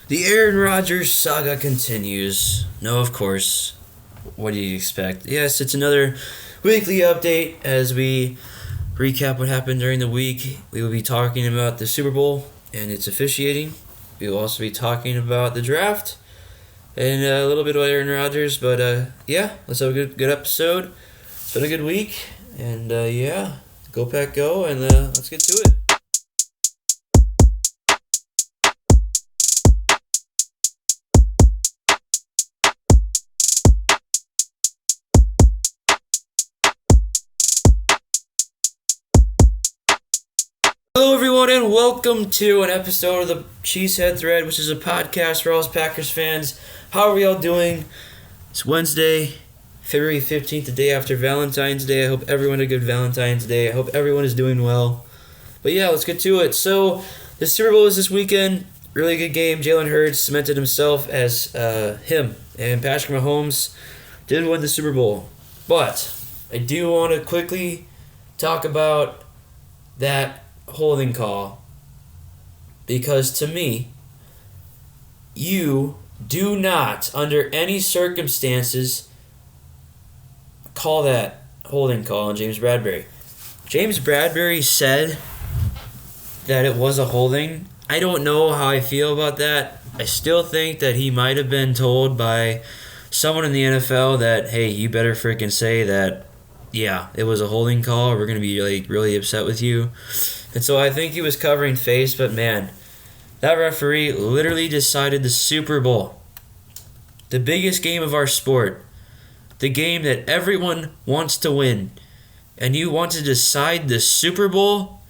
The Aaron Rodgers saga continues. No, of course. What do you expect? Yes, it's another weekly update as we recap what happened during the week. We will be talking about the Super Bowl and its officiating. We will also be talking about the draft and a little bit about Aaron Rodgers. But yeah, let's have a good episode. It's been a good week. And yeah, go Pack Go, and let's get to it. Hello, everyone, and welcome to an episode of the Cheesehead Thread, which is a podcast for all us Packers fans. How are we all doing? It's Wednesday, February 15th, the day after Valentine's Day. I hope everyone had a good Valentine's Day. I hope everyone is doing well. But yeah, let's get to it. So, the Super Bowl is this weekend. Really good game. Jalen Hurts cemented himself as him. And Patrick Mahomes did win the Super Bowl. But I do want to quickly talk about that holding call, because to me, you do not, under any circumstances, call that holding call on James Bradberry. James Bradberry said that it was a holding. I don't know how I feel about that. I still think that he might have been told by someone in the NFL that, hey, you better freaking say that, yeah, it was a holding call, or we're going to be really upset with you. And so I think he was covering face, but man, that referee literally decided the Super Bowl. The biggest game of our sport. The game that everyone wants to win. And you want to decide the Super Bowl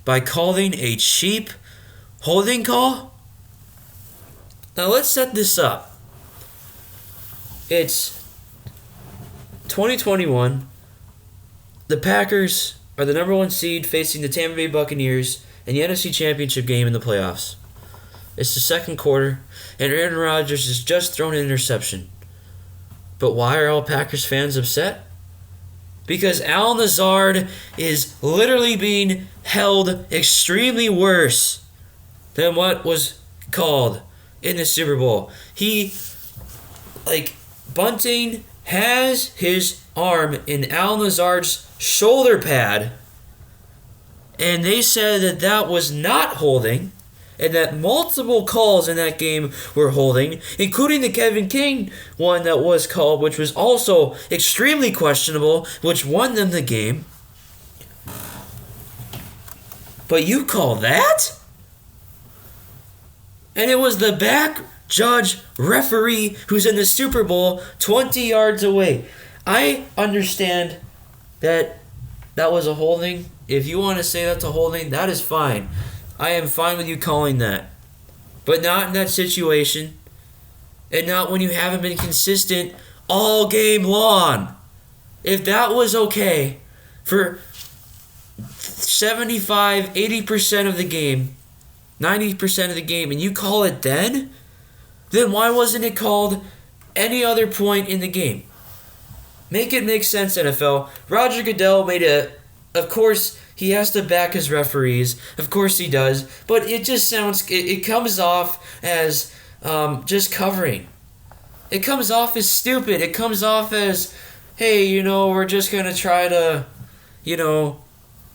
by calling a cheap holding call? Now let's set this up. It's 2021. The Packers are the number one seed facing the Tampa Bay Buccaneers in the NFC Championship game in the playoffs. It's the second quarter, and Aaron Rodgers has just thrown an interception. But why are all Packers fans upset? Because Al Nazard is literally being held extremely worse than what was called in the Super Bowl. Bunting has his arm in Al Nazard's shoulder pad, and they said that was not holding, and that multiple calls in that game were holding, including the Kevin King one that was called, which was also extremely questionable, which won them the game. But you call that? And it was the back judge referee who's in the Super Bowl 20 yards away. I understand that was a holding. If you want to say that's a holding, that is fine. I am fine with you calling that. But not in that situation. And not when you haven't been consistent all game long. If that was okay for 75, 80% of the game, 90% of the game, and you call it then why wasn't it called any other point in the game? Make it make sense, NFL. Roger Goodell of course, he has to back his referees. Of course he does. But it just it comes off as just covering. It comes off as stupid. It comes off as, hey, we're just going to try to, the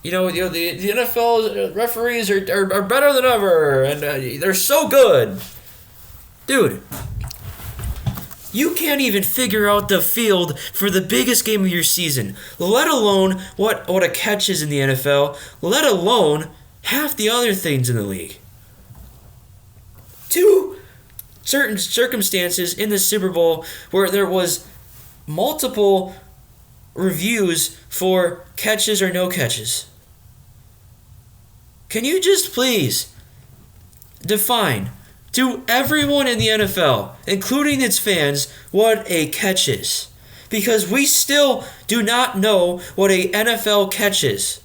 NFL referees are better than ever, and they're so good. Dude, you can't even figure out the field for the biggest game of your season, let alone what a catch is in the NFL, let alone half the other things in the league. Two certain circumstances in the Super Bowl where there was multiple reviews for catches or no catches. Can you just please define to everyone in the NFL, including its fans, what a catch is? Because we still do not know what a NFL catch is.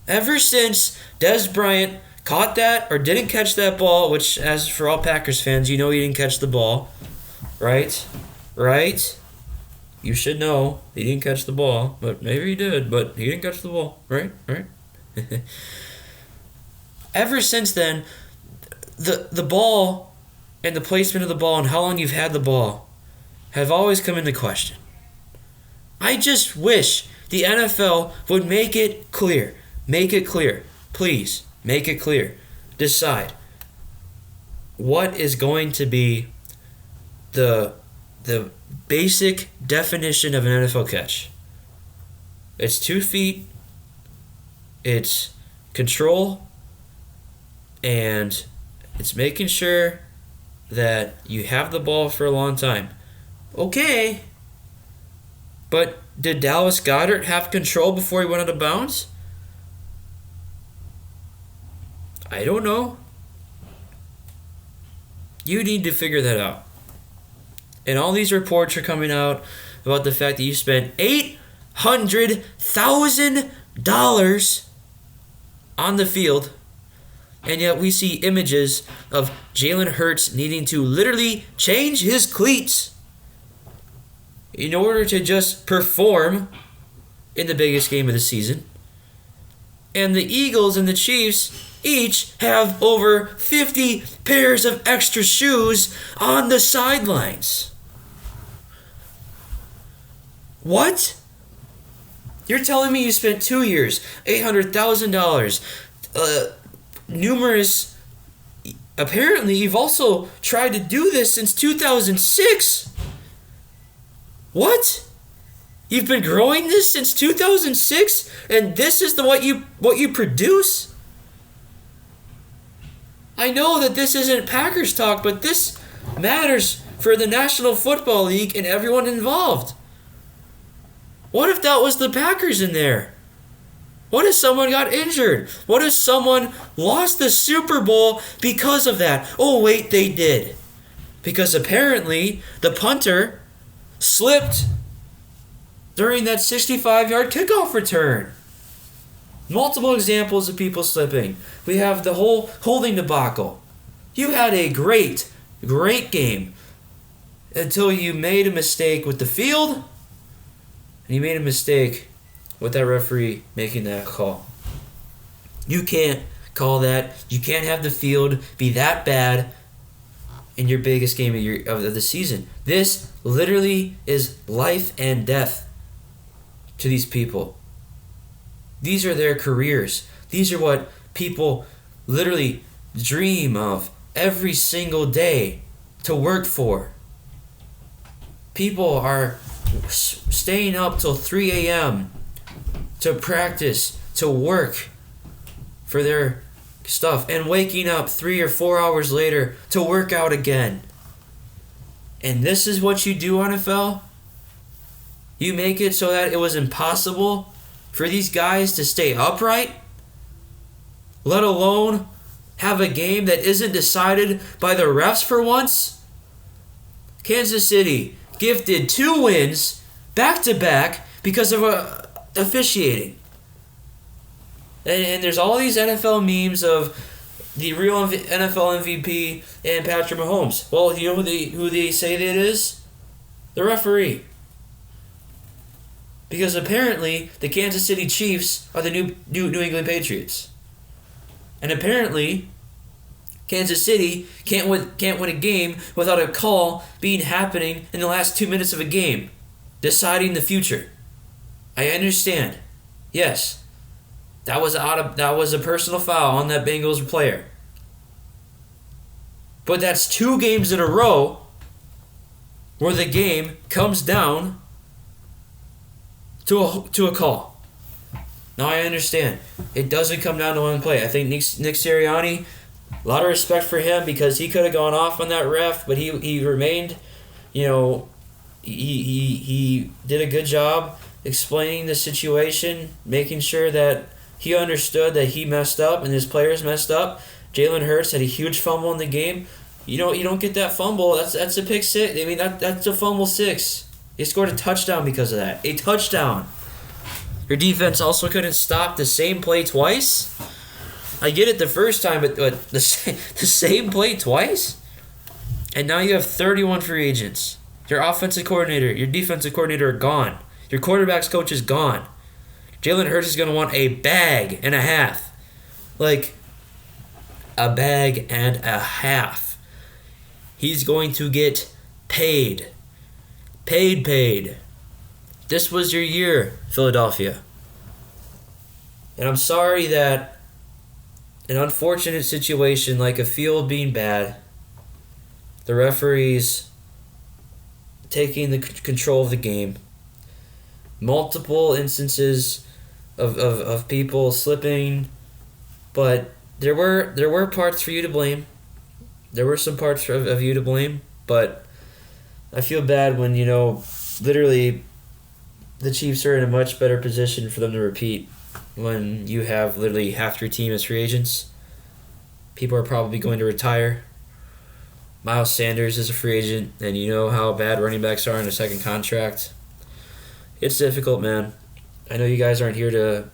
Ever since Dez Bryant caught that or didn't catch that ball, which, as for all Packers fans, he didn't catch the ball, right? You should know he didn't catch the ball, but maybe he did, but he didn't catch the ball, right? Ever since then, the ball and the placement of the ball and how long you've had the ball have always come into question. I just wish the NFL would make it clear. Make it clear. Please, make it clear. Decide what is going to be the basic definition of an NFL catch. It's 2 feet, it's control, and it's making sure that you have the ball for a long time. Okay, but did Dallas Goedert have control before he went out of bounds? I don't know. You need to figure that out. And all these reports are coming out about the fact that you spent $800,000 on the field, and yet we see images of Jalen Hurts needing to literally change his cleats in order to just perform in the biggest game of the season. And the Eagles and the Chiefs each have over 50 pairs of extra shoes on the sidelines. What? You're telling me you spent 2 years, $800,000, numerous... Apparently, you've also tried to do this since 2006. What? You've been growing this since 2006, and this is what you produce? I know that this isn't Packers talk, but this matters for the National Football League and everyone involved. What if that was the Packers in there? What if someone got injured? What if someone lost the Super Bowl because of that? Oh, wait, they did. Because apparently the punter slipped during that 65-yard kickoff return. Multiple examples of people slipping. We have the whole holding debacle. You had a great game until you made a mistake with the field, and you made a mistake with that referee making that call. You can't call that. You can't have the field be that bad in your biggest game of the season. This literally is life and death to these people. These are their careers. These are what people literally dream of every single day to work for. People are staying up till 3 a.m. to practice, to work for their stuff, and waking up 3 or 4 hours later to work out again. And this is what you do, NFL? You make it so that it was impossible for these guys to stay upright, let alone have a game that isn't decided by the refs for once? Kansas City gifted 2 wins back-to-back because of officiating. And there's all these NFL memes of the real NFL MVP and Patrick Mahomes. Well, you know who they say that it is? The referee. Because apparently the Kansas City Chiefs are the New England Patriots. And apparently Kansas City can't win a game without a call happening in the last 2 minutes of a game, deciding the future. I understand. Yes, that was a personal foul on that Bengals player. But that's 2 games in a row where the game comes down to a call. Now I understand. It doesn't come down to one play. I think Nick Sirianni, a lot of respect for him because he could have gone off on that ref, but he remained, he did a good job explaining the situation, making sure that he understood that he messed up and his players messed up. Jalen Hurts had a huge fumble in the game. You don't get that fumble. That's a pick six. I mean that's a fumble 6. They scored a touchdown because of that. A touchdown. Your defense also couldn't stop the same play twice. I get it the first time, but the same play twice? And now you have 31 free agents. Your offensive coordinator, your defensive coordinator are gone. Your quarterback's coach is gone. Jalen Hurts is going to want a bag and a half. a bag and a half. He's going to get paid. Paid. This was your year, Philadelphia. And I'm sorry that an unfortunate situation like a field being bad, the referees taking the control of the game, multiple instances of people slipping, but there were parts for you to blame. There were some parts of you to blame, but I feel bad when, literally the Chiefs are in a much better position for them to repeat when you have literally half your team as free agents. People are probably going to retire. Miles Sanders is a free agent, and you know how bad running backs are in a second contract. It's difficult, man. I know you guys aren't here to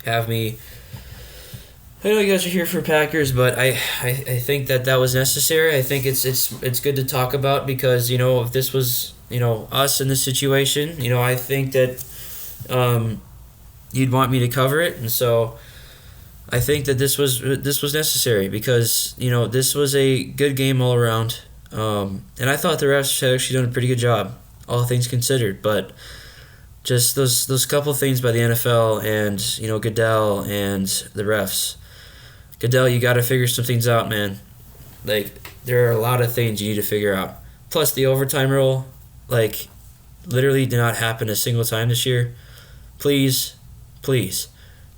have me. I know you guys are here for Packers, but I think that was necessary. I think it's good to talk about because, if this was, us in this situation, I think that you'd want me to cover it, and so I think that this was necessary because, this was a good game all around. And I thought the refs had actually done a pretty good job, all things considered, but just those couple things by the NFL and, Goodell and the refs. Goodell, you got to figure some things out, man. There are a lot of things you need to figure out. Plus, the overtime rule, literally did not happen a single time this year. Please,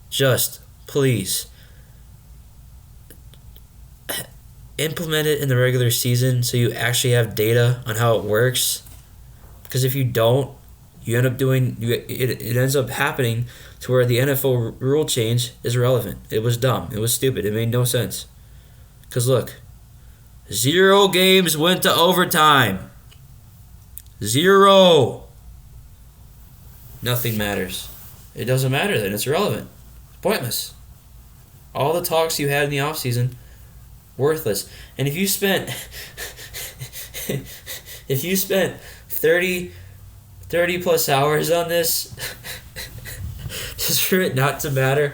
just please implement it in the regular season so you actually have data on how it works. Because if you don't, you end up doing it ends up happening to where the NFL rule change is irrelevant. It was dumb. It was stupid. It made no sense. Because look, 0 games went to overtime. 0. Nothing matters. It doesn't matter then. It's irrelevant. It's pointless. All the talks you had in the offseason, worthless. And if you spent 30 plus hours on this just for it not to matter,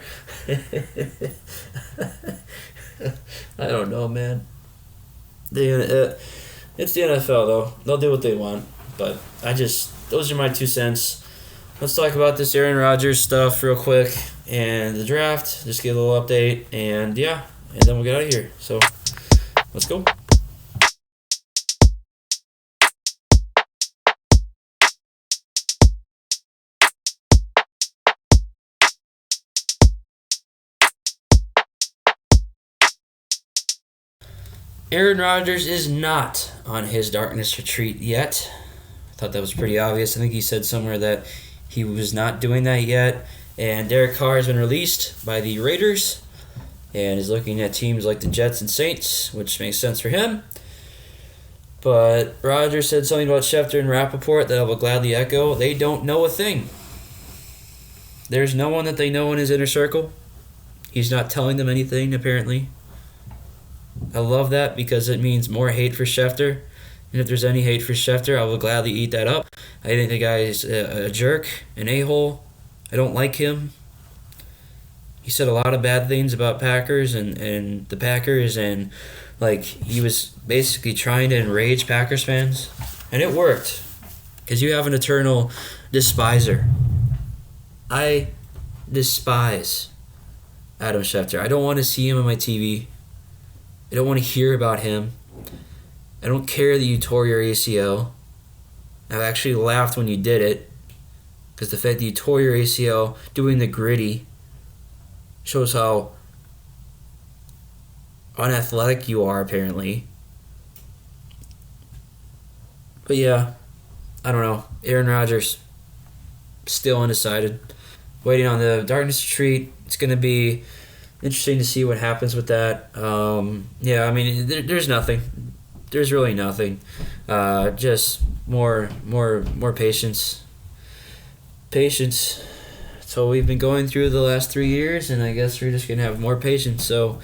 I don't know, man. It's the NFL, though. They'll do what they want. But those are my 2 cents. Let's talk about this Aaron Rodgers stuff real quick and the draft. Just get a little update, and then we'll get out of here. So, let's go. Aaron Rodgers is not on his darkness retreat yet. I thought that was pretty obvious. I think he said somewhere that he was not doing that yet. And Derek Carr has been released by the Raiders and is looking at teams like the Jets and Saints, which makes sense for him. But Rodgers said something about Schefter and Rappaport that I will gladly echo. They don't know a thing. There's no one that they know in his inner circle. He's not telling them anything, apparently. I love that because it means more hate for Schefter. And if there's any hate for Schefter, I will gladly eat that up. I think the guy is a jerk, an a-hole. I don't like him. He said a lot of bad things about Packers and the Packers, and he was basically trying to enrage Packers fans. And it worked because you have an eternal despiser. I despise Adam Schefter. I don't want to see him on my TV. I don't want to hear about him. I don't care that you tore your ACL. I actually laughed when you did it because the fact that you tore your ACL doing the gritty shows how unathletic you are, apparently. But yeah, I don't know. Aaron Rodgers, still undecided. Waiting on the darkness retreat. It's going to be interesting to see what happens with that. There's nothing. There's really nothing. Just more patience. Patience. That's what we've been going through the last 3 years, and I guess we're just going to have more patience. So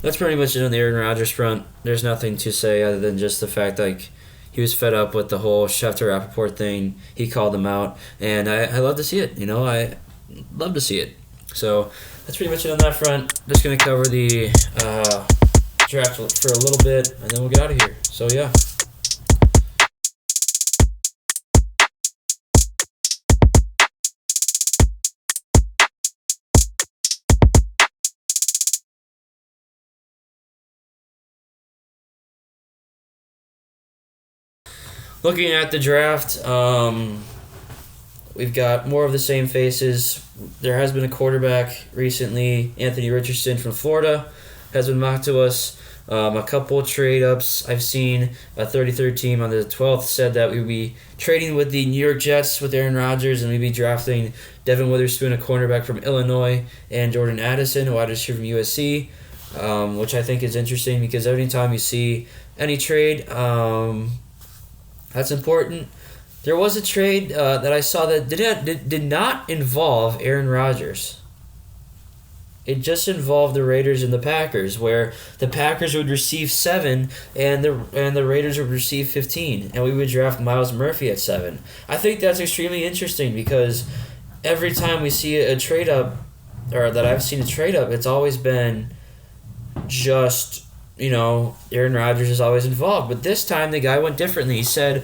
that's pretty much it on the Aaron Rodgers front. There's nothing to say other than just the fact he was fed up with the whole Schefter-Rappaport thing. He called them out, and I love to see it. I love to see it. So that's pretty much it on that front. Just going to cover the draft for a little bit, and then we'll get out of here. So, yeah. Looking at the draft, we've got more of the same faces. There has been a quarterback recently, Anthony Richardson from Florida, has been mocked to us. A couple trade-ups. I've seen a 33rd team on the 12th said that we'd be trading with the New York Jets with Aaron Rodgers, and we'd be drafting Devin Witherspoon, a cornerback from Illinois, and Jordan Addison, a wide receiver from USC, which I think is interesting because every time you see any trade, that's important. There was a trade that I saw that did not involve Aaron Rodgers. It just involved the Raiders and the Packers, where the Packers would receive 7 and the Raiders would receive 15, and we would draft Myles Murphy at 7. I think that's extremely interesting because every time we see a trade up, or that I've seen a trade up, it's always been just, Aaron Rodgers is always involved. But this time the guy went differently. He said,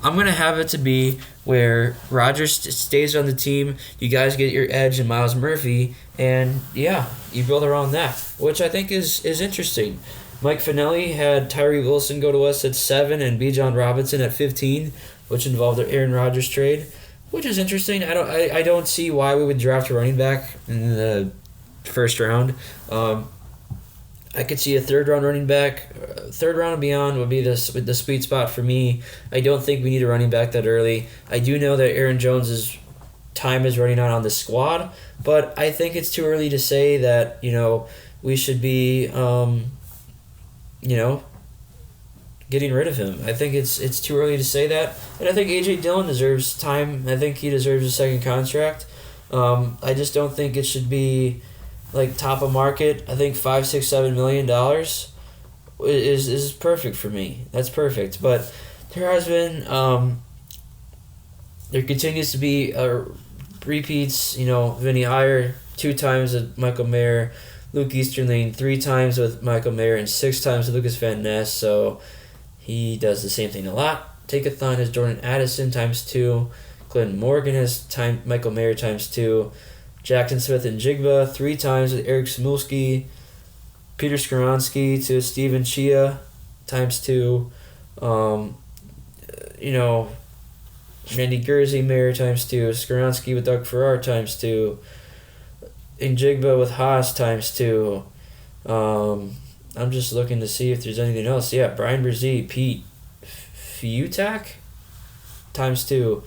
I'm going to have it to be where Rodgers stays on the team, you guys get your edge in Myles Murphy, and yeah, you build around that, which I think is interesting. Mike Finelli had Tyree Wilson go to us at 7 and Bijan Robinson at 15, which involved the Aaron Rodgers trade, which is interesting. I don't see why we would draft a running back in the first round. I could see a third-round running back. Third round and beyond would be the sweet spot for me. I don't think we need a running back that early. I do know that Aaron Jones' time is running out on the squad, but I think it's too early to say that, we should be, getting rid of him. I think it's too early to say that. And I think A.J. Dillon deserves time. I think he deserves a second contract. I just don't think it should be top of market. I think $5, $6, $7 million is perfect for me. That's perfect. But there has been there continues to be repeats. Vinny Iyer 2 times with Michael Mayer, Luke Easterling 3 times with Michael Mayer, and 6 times with Lucas Van Ness. So he does the same thing a lot. Take-a-thon has Jordan Addison times 2. Glenn Morgan has Michael Mayer times 2. Jackson Smith and Jigba 3 times with Eric Smulski. Peter Skoronski to Steven Chia times 2. Randy Guernsey Mayer times 2. Skoronski with Doug Farrar times 2. And Jigba with Haas times 2. I'm just looking to see if there's anything else. Yeah, Brian Brzee, Pete Fiutak times 2.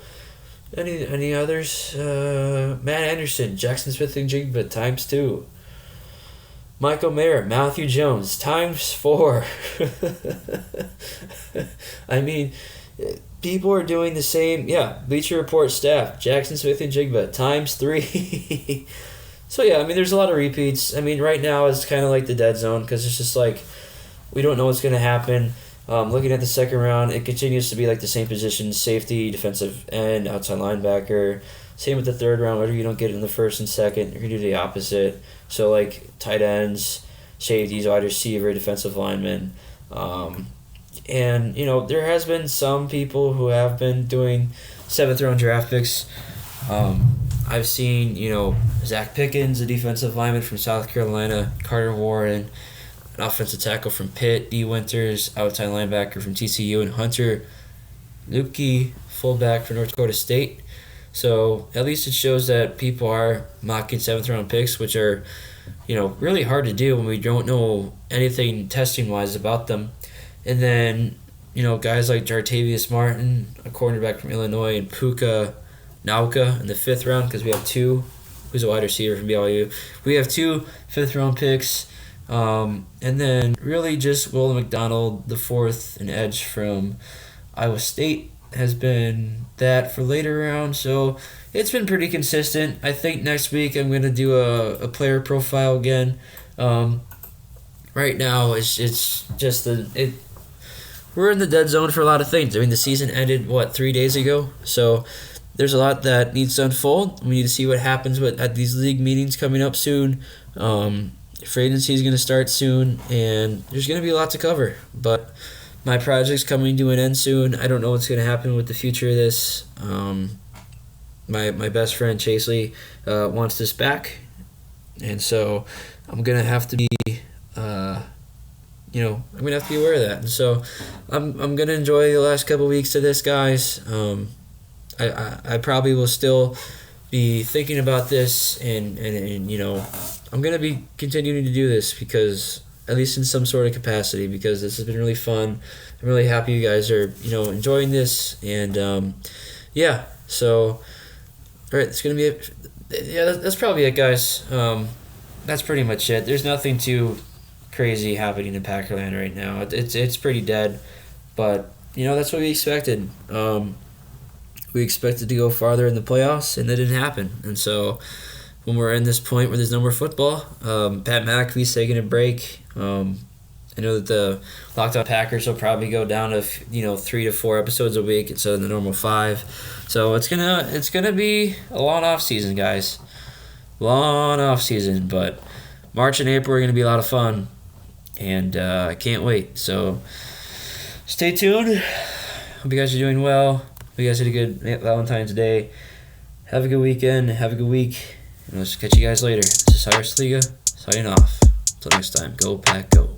Any others? Matt Anderson, Jackson Smith and Jigba times 2. Michael Mayer, Matthew Jones times 4. I mean, people are doing the same. Yeah, Bleacher Report staff, Jackson Smith and Jigba times 3. So yeah, I mean, there's a lot of repeats. I mean, right now it's kind of like the dead zone because it's just we don't know what's going to happen. Looking at the second round, it continues to be the same positions: safety, defensive end, outside linebacker. Same with the third round. Whether you don't get it in the first and second, you're going to do the opposite. So tight ends, safeties, wide receiver, defensive linemen. And there has been some people who have been doing 7th round draft picks. I've seen Zach Pickens, a defensive lineman from South Carolina, Carter Warren, an offensive tackle from Pitt, D. Winters, outside linebacker from TCU, and Hunter Lupke, fullback for North Dakota State. So at least it shows that people are mocking 7th round picks, which are, really hard to do when we don't know anything testing wise about them. And then, guys like Jartavius Martin, a cornerback from Illinois, and Puka Nauka in the 5th round, because we have 2, who's a wide receiver from BYU. We have 2 5th round picks. And then really just Will McDonald, the 4th, an edge from Iowa State, has been that for later rounds. So it's been pretty consistent. I think next week I'm going to do a player profile again. Right now it's just we're in the dead zone for a lot of things. I mean, the season ended 3 days ago, so there's a lot that needs to unfold. We need to see what happens at these league meetings coming up soon. Free agency is going to start soon, and there's going to be a lot to cover. But my project's coming to an end soon. I don't know what's going to happen with the future of this. My best friend Cheesehead wants this back, and so I'm going to have to be I'm gonna have to be aware of that. And so I'm gonna enjoy the last couple weeks of this, guys. I probably will still be thinking about this, and I'm gonna be continuing to do this, because at least in some sort of capacity, because this has been really fun. I'm really happy you guys are enjoying this, and so all right, it's gonna be it. Yeah, that's probably it, guys. That's pretty much it. There's nothing too crazy happening in Packerland right now. It's pretty dead, but that's what we expected. We expected to go farther in the playoffs, and that didn't happen. And so when we're in this point where there's no more football, Pat McAfee's taking a break. I know that the Locked On Packers will probably go down to 3 to 4 episodes a week instead of the normal 5. So it's gonna be a long off season, guys. Long off season, but March and April are gonna be a lot of fun, and I can't wait. So stay tuned. Hope you guys are doing well. Hope you guys had a good Valentine's Day. Have a good weekend. Have a good week. And let's catch you guys later. This is Cyrus Liga signing off. Until next time, go Pack, go.